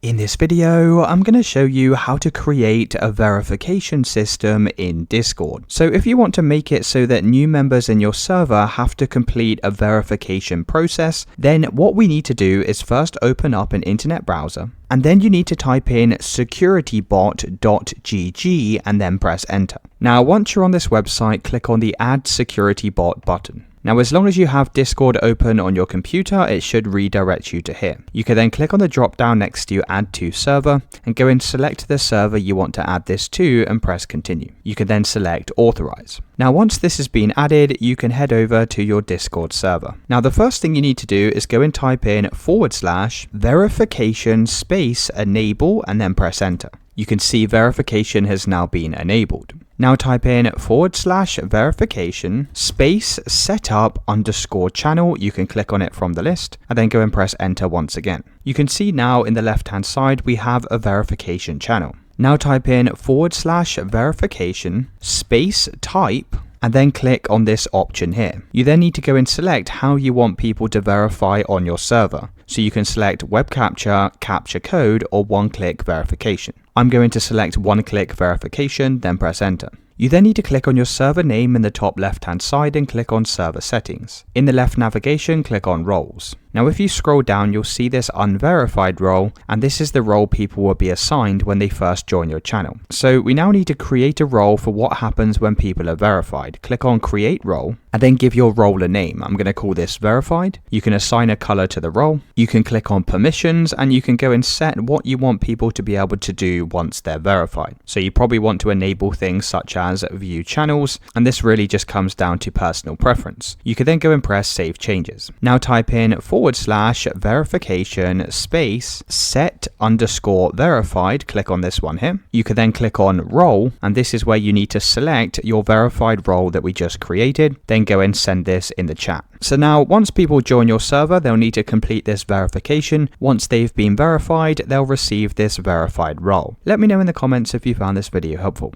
In this video, I'm going to show you how to create a verification system in Discord. So if you want to make it so that new members in your server have to complete a verification process, then what we need to do is first open up an internet browser, and then you need to type in securitybot.gg and then press enter. Now, once you're on this website, click on the Add Security Bot button. Now, as long as you have Discord open on your computer, it should redirect you to here. You can then click on the drop down next to Add to Server and go and select the server you want to add this to and press continue. You can then select Authorize. Now, once this has been added, you can head over to your Discord server. Now, the first thing you need to do is go and type in /verification space enable and then press enter. You can see verification has now been enabled. Now type in /verification space setup _ channel. You can click on it from the list and then go and press enter once again. You can see now in the left hand side we have a verification channel. Now type in /verification space type and then click on this option here. You then need to go and select how you want people to verify on your server. So you can select web capture, capture code, or one-click verification. I'm going to select one-click verification, then press enter. You then need to click on your server name in the top left-hand side and click on server settings. In the left navigation, click on roles. Now, if you scroll down, you'll see this unverified role, and this is the role people will be assigned when they first join your channel. So we now need to create a role for what happens when people are verified. Click on create role and then give your role a name. I'm going to call this verified. You can assign a color to the role. You can click on permissions and you can go and set what you want people to be able to do once they're verified. So you probably want to enable things such as view channels, and this really just comes down to personal preference. You can then go and press save changes. Now type in /verification space set _ verified. Click on this one here. You can then click on role, and this is where you need to select your verified role that we just created. Then go and send this in the chat. So now once people join your server, they'll need to complete this verification. Once they've been verified, they'll receive this verified role. Let me know in the comments if you found this video helpful.